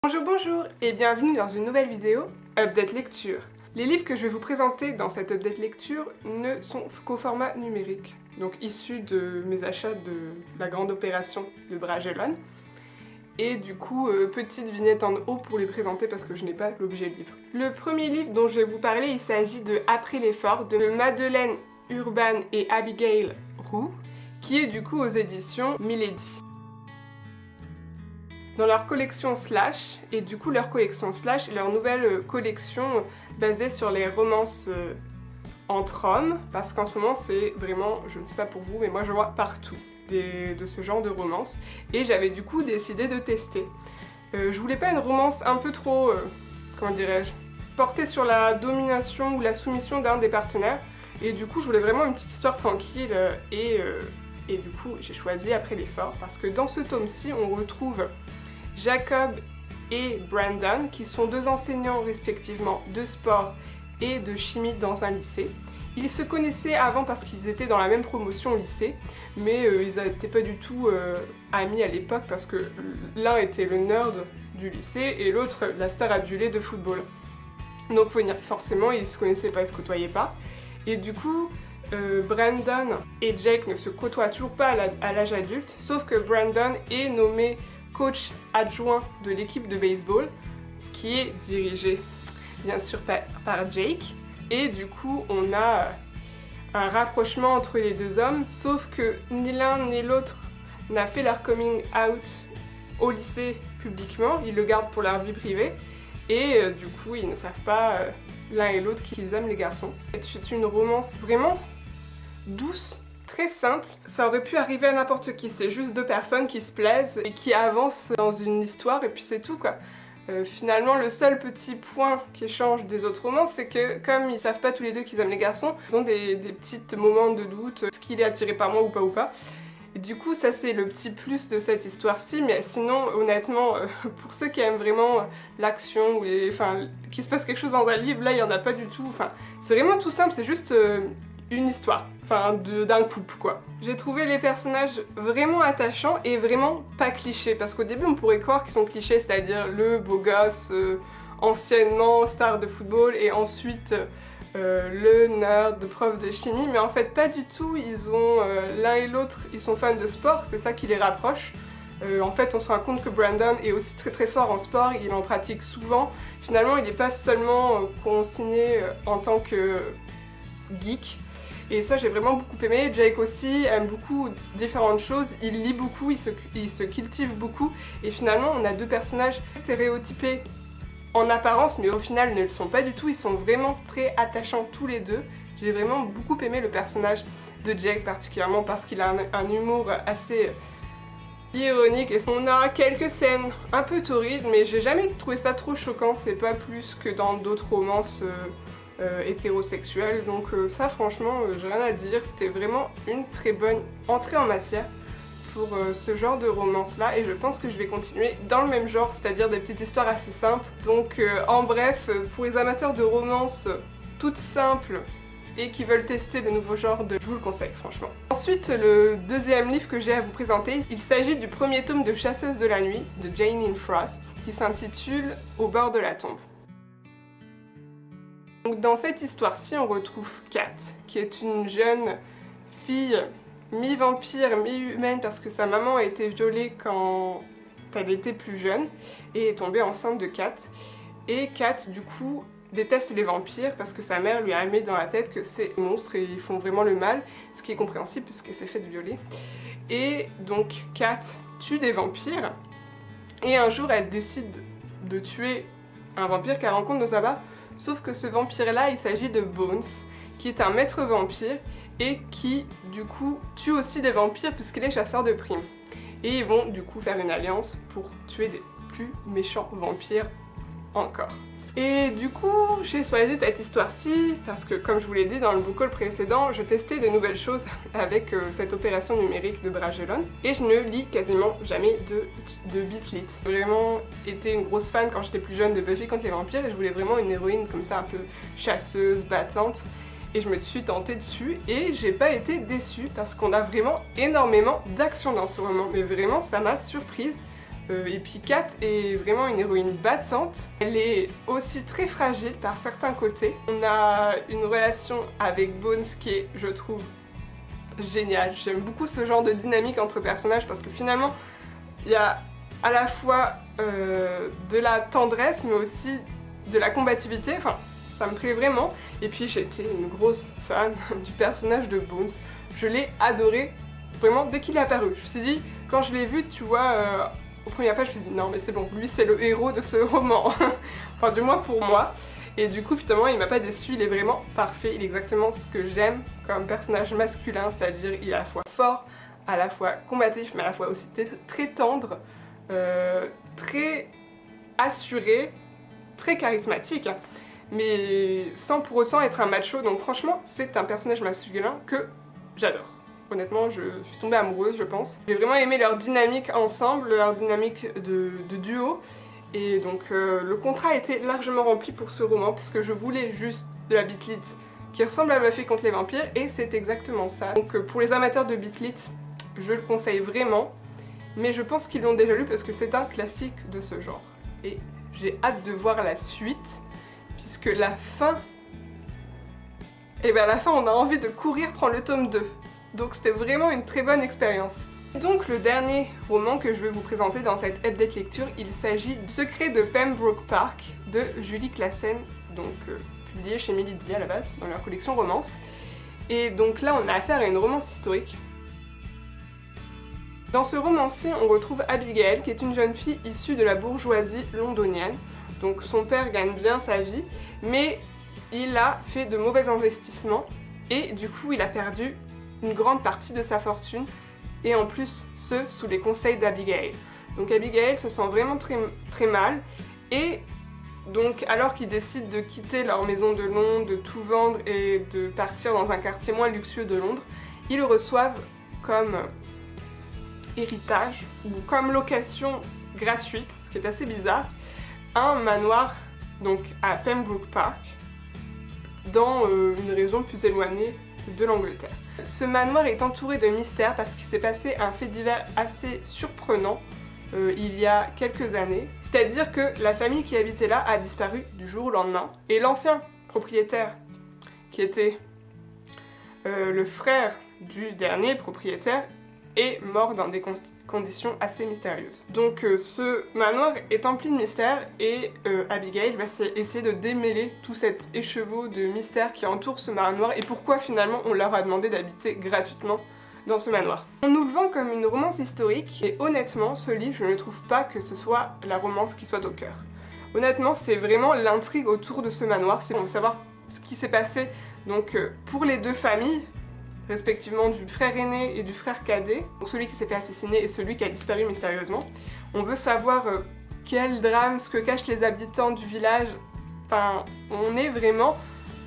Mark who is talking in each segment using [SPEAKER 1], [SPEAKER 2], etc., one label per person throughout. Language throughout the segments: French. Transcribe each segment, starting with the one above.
[SPEAKER 1] Bonjour, bonjour et bienvenue dans une nouvelle vidéo Update Lecture. Les livres que je vais vous présenter dans cette Update Lecture ne sont qu'au format numérique, donc issus de mes achats de la grande opération de Bragelonne. Et du coup, petite vignette en haut pour les présenter parce que je n'ai pas l'objet livre. Le premier livre dont je vais vous parler, il s'agit de Après l'effort de Madeleine Urban et Abigail Roux, qui est du coup aux éditions Milady. Dans leur collection Slash, et du coup leur collection Slash est leur nouvelle collection basée sur les romances entre hommes, parce qu'en ce moment c'est vraiment, je ne sais pas pour vous, mais moi je vois partout de ce genre de romance, et j'avais du coup décidé de tester. Je voulais pas une romance un peu trop, comment dirais-je, portée sur la domination ou la soumission d'un des partenaires, et du coup je voulais vraiment une petite histoire tranquille, et du coup j'ai choisi Après l'effort, parce que dans ce tome-ci on retrouve Jacob et Brandon, qui sont deux enseignants respectivement de sport et de chimie dans un lycée. Ils se connaissaient avant parce qu'ils étaient dans la même promotion au lycée, mais ils n'étaient pas du tout amis à l'époque parce que l'un était le nerd du lycée et l'autre la star adulée de football. Donc forcément ils se connaissaient pas, ils se côtoyaient pas. Et du coup, Brandon et Jake ne se côtoient toujours pas à l'âge adulte, sauf que Brandon est nommé coach adjoint de l'équipe de baseball, qui est dirigée bien sûr par Jake, et du coup on a un rapprochement entre les deux hommes, sauf que ni l'un ni l'autre n'a fait leur coming out au lycée publiquement, ils le gardent pour leur vie privée, et du coup ils ne savent pas l'un et l'autre qu'ils aiment les garçons. C'est une romance vraiment douce, très simple, ça aurait pu arriver à n'importe qui, c'est juste deux personnes qui se plaisent et qui avancent dans une histoire et puis c'est tout quoi. Finalement le seul petit point qui change des autres romances, c'est que comme ils savent pas tous les deux qu'ils aiment les garçons, ils ont des petits moments de doute, est-ce qu'il est attiré par moi ou pas. Et du coup ça c'est le petit plus de cette histoire-ci, mais sinon honnêtement pour ceux qui aiment vraiment l'action ou qu'il se passe quelque chose dans un livre, là il y en a pas du tout, c'est vraiment tout simple, c'est juste une histoire, d'un couple quoi. J'ai trouvé les personnages vraiment attachants et vraiment pas clichés, parce qu'au début on pourrait croire qu'ils sont clichés, c'est-à-dire le beau gosse anciennement star de football et ensuite le nerd de prof de chimie, mais en fait pas du tout, ils ont l'un et l'autre, ils sont fans de sport, c'est ça qui les rapproche. En fait on se rend compte que Brandon est aussi très fort en sport, il en pratique souvent, finalement il n'est pas seulement consigné en tant que geek. Et ça j'ai vraiment beaucoup aimé. Jake aussi aime beaucoup différentes choses, il lit beaucoup, il se cultive beaucoup, et finalement on a deux personnages stéréotypés en apparence mais au final ne le sont pas du tout, ils sont vraiment très attachants tous les deux. J'ai vraiment beaucoup aimé le personnage de Jake particulièrement parce qu'il a un humour assez ironique, et on a quelques scènes un peu torrides mais j'ai jamais trouvé ça trop choquant, c'est pas plus que dans d'autres romances hétérosexuel, donc ça franchement j'ai rien à dire, c'était vraiment une très bonne entrée en matière pour ce genre de romance là, et je pense que je vais continuer dans le même genre, c'est-à-dire des petites histoires assez simples. Donc en bref, pour les amateurs de romance toutes simples et qui veulent tester le nouveau genre, je vous le conseille franchement. Ensuite, le deuxième livre que j'ai à vous présenter, il s'agit du premier tome de Chasseuse de la nuit de Janine Frost, qui s'intitule Au bord de la tombe. Donc dans cette histoire-ci, on retrouve Kat, qui est une jeune fille mi-vampire, mi-humaine, parce que sa maman a été violée quand elle était plus jeune, et est tombée enceinte de Kat. Et Kat, du coup, déteste les vampires, parce que sa mère lui a mis dans la tête que c'est des monstres et ils font vraiment le mal, ce qui est compréhensible puisqu'elle s'est faite violer. Et donc Kat tue des vampires, et un jour elle décide de tuer un vampire qu'elle rencontre dans sa bar. Sauf que ce vampire-là, il s'agit de Bones, qui est un maître vampire et qui, du coup, tue aussi des vampires puisqu'il est chasseur de primes. Et ils vont, du coup, faire une alliance pour tuer des plus méchants vampires encore. Et du coup, j'ai choisi cette histoire-ci parce que, comme je vous l'ai dit dans le book haul précédent, je testais de nouvelles choses avec cette opération numérique de Bragelonne, et je ne lis quasiment jamais de Beat Lit. J'ai vraiment été une grosse fan quand j'étais plus jeune de Buffy contre les vampires, et je voulais vraiment une héroïne comme ça, un peu chasseuse, battante, et je me suis tentée dessus, et j'ai pas été déçue parce qu'on a vraiment énormément d'action dans ce roman, mais vraiment ça m'a surprise Et puis Kat est vraiment une héroïne battante. Elle est aussi très fragile par certains côtés. On a une relation avec Bones qui est, je trouve, géniale. J'aime beaucoup ce genre de dynamique entre personnages parce que finalement, il y a à la fois de la tendresse mais aussi de la combativité. Enfin, ça me plaît vraiment. Et puis j'étais une grosse fan du personnage de Bones. Je l'ai adoré vraiment dès qu'il est apparu. Je me suis dit, quand je l'ai vu, tu vois... Au premier page, je me suis dit non mais c'est bon, lui c'est le héros de ce roman, enfin du moins pour moi. Et du coup finalement il m'a pas déçu, il est vraiment parfait, il est exactement ce que j'aime comme personnage masculin, c'est-à-dire il est à la fois fort, à la fois combatif, mais à la fois aussi très tendre, très assuré, très charismatique, mais sans pour autant être un macho, donc franchement c'est un personnage masculin que j'adore. Honnêtement, je suis tombée amoureuse, je pense. J'ai vraiment aimé leur dynamique ensemble, leur dynamique de duo. Et donc le contrat a été largement rempli pour ce roman, puisque je voulais juste de la Beat Lit qui ressemble à Buffy contre les vampires, et c'est exactement ça. Donc pour les amateurs de Beat Lit, je le conseille vraiment, mais je pense qu'ils l'ont déjà lu parce que c'est un classique de ce genre. Et j'ai hâte de voir la suite, puisque la fin... Et bien à la fin, on a envie de courir prendre le tome 2. Donc c'était vraiment une très bonne expérience. Donc le dernier roman que je vais vous présenter dans cette update lecture, il s'agit du Secret de Pembroke Park de Julie Classen, donc publié chez Milady à la base, dans leur collection romance. Et donc là on a affaire à une romance historique. Dans ce roman-ci, on retrouve Abigail, qui est une jeune fille issue de la bourgeoisie londonienne. Donc son père gagne bien sa vie, mais il a fait de mauvais investissements et du coup il a perdu une grande partie de sa fortune, et en plus ce sous les conseils d'Abigail. Donc Abigail se sent vraiment très mal, et donc alors qu'ils décident de quitter leur maison de Londres, de tout vendre et de partir dans un quartier moins luxueux de Londres, ils reçoivent comme héritage, ou comme location gratuite, ce qui est assez bizarre, un manoir donc à Pembroke Park, dans une région plus éloignée de l'Angleterre. Ce manoir est entouré de mystères parce qu'il s'est passé un fait divers assez surprenant il y a quelques années. C'est-à-dire que la famille qui habitait là a disparu du jour au lendemain, et l'ancien propriétaire, qui était le frère du dernier propriétaire, est mort dans des conditions assez mystérieuses. Donc ce manoir est empli de mystères, et Abigail va essayer de démêler tout cet écheveau de mystères qui entoure ce manoir, et pourquoi finalement on leur a demandé d'habiter gratuitement dans ce manoir. On nous le vend comme une romance historique, et honnêtement ce livre, je ne trouve pas que ce soit la romance qui soit au cœur. Honnêtement c'est vraiment l'intrigue autour de ce manoir, c'est pour savoir ce qui s'est passé donc pour les deux familles, respectivement du frère aîné et du frère cadet, celui qui s'est fait assassiner et celui qui a disparu mystérieusement. On veut savoir quel drame, ce que cachent les habitants du village. Enfin, on est vraiment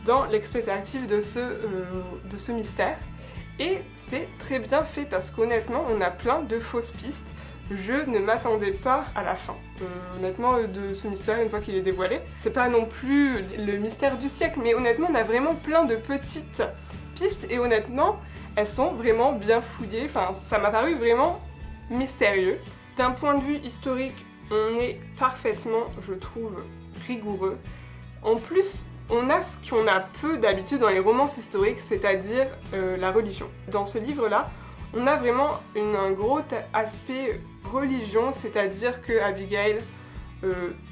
[SPEAKER 1] dans l'expectative de ce mystère. Et c'est très bien fait parce qu'honnêtement, on a plein de fausses pistes. Je ne m'attendais pas à la fin, honnêtement, de ce mystère une fois qu'il est dévoilé. C'est pas non plus le mystère du siècle, mais honnêtement, on a vraiment plein de petites pistes, et honnêtement, elles sont vraiment bien fouillées. Enfin, ça m'a paru vraiment mystérieux. D'un point de vue historique, on est parfaitement, je trouve, rigoureux. En plus, on a ce qu'on a peu d'habitude dans les romances historiques, c'est-à-dire la religion. Dans ce livre-là, on a vraiment un gros aspect religion, c'est-à-dire que Abigail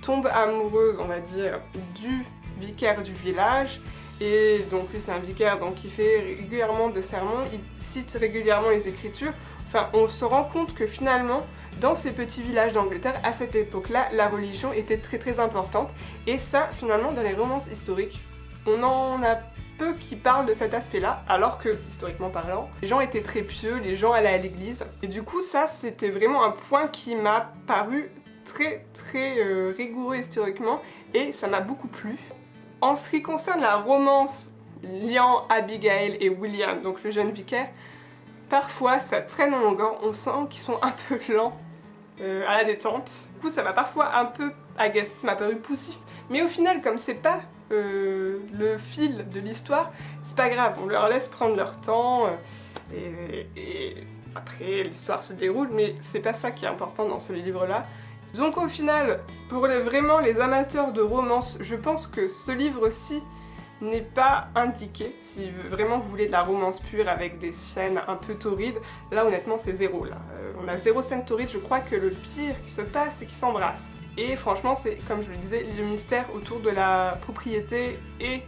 [SPEAKER 1] tombe amoureuse, on va dire, du vicaire du village, et donc lui c'est un vicaire donc il fait régulièrement des sermons, il cite régulièrement les écritures. Enfin, on se rend compte que finalement, dans ces petits villages d'Angleterre, à cette époque-là, la religion était très importante, et ça, finalement, dans les romances historiques, on en a peu qui parlent de cet aspect-là, alors que, historiquement parlant, les gens étaient très pieux, les gens allaient à l'église, et du coup, ça, c'était vraiment un point qui m'a paru très rigoureux historiquement, et ça m'a beaucoup plu. En ce qui concerne la romance liant Abigail et William, donc le jeune vicaire, parfois ça traîne en longueur, on sent qu'ils sont un peu lents à la détente. Du coup ça m'a parfois un peu agacé, ça m'a paru poussif, mais au final comme c'est pas le fil de l'histoire, c'est pas grave, on leur laisse prendre leur temps, et après l'histoire se déroule, mais c'est pas ça qui est important dans ce livre-là. Donc au final, pour vraiment les amateurs de romance, je pense que ce livre-ci n'est pas indiqué. Si vraiment vous voulez de la romance pure avec des scènes un peu torrides, là honnêtement c'est zéro. Là. On a zéro scène torride, je crois que le pire qui se passe, c'est qu'ils s'embrassent. Et franchement, c'est, comme je le disais, le mystère autour de la propriété et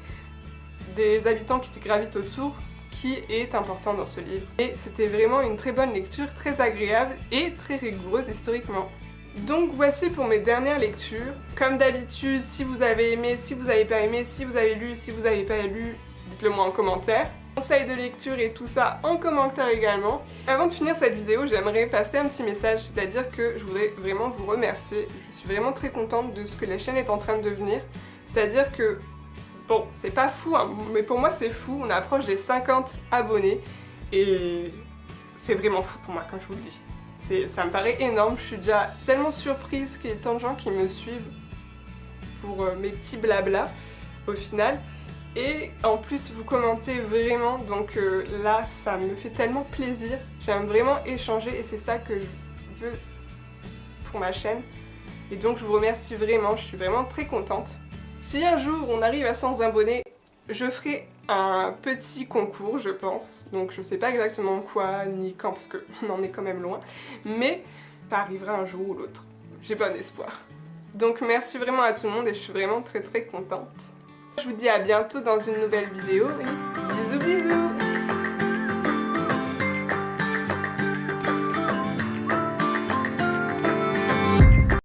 [SPEAKER 1] des habitants qui gravitent autour qui est important dans ce livre. Et c'était vraiment une très bonne lecture, très agréable et très rigoureuse historiquement. Donc voici pour mes dernières lectures. Comme d'habitude, si vous avez aimé, si vous n'avez pas aimé, si vous avez lu, si vous n'avez pas lu, dites-le moi en commentaire. Conseils de lecture et tout ça en commentaire également. Avant de finir cette vidéo, j'aimerais passer un petit message, c'est-à-dire que je voudrais vraiment vous remercier. Je suis vraiment très contente de ce que la chaîne est en train de devenir. C'est-à-dire que, bon, c'est pas fou, hein, mais pour moi c'est fou, on approche des 50 abonnés et c'est vraiment fou pour moi, comme je vous le dis. Ça me paraît énorme, je suis déjà tellement surprise qu'il y ait tant de gens qui me suivent pour mes petits blabla au final. Et en plus vous commentez vraiment, donc là ça me fait tellement plaisir. J'aime vraiment échanger et c'est ça que je veux pour ma chaîne. Et donc je vous remercie vraiment, je suis vraiment très contente. Si un jour on arrive à 100 abonnés, je ferai un petit concours, je pense. Donc je sais pas exactement quoi ni quand parce qu'on en est quand même loin. Mais ça arrivera un jour ou l'autre. J'ai bon espoir. Donc merci vraiment à tout le monde et je suis vraiment très contente. Je vous dis à bientôt dans une nouvelle vidéo et bisous bisous.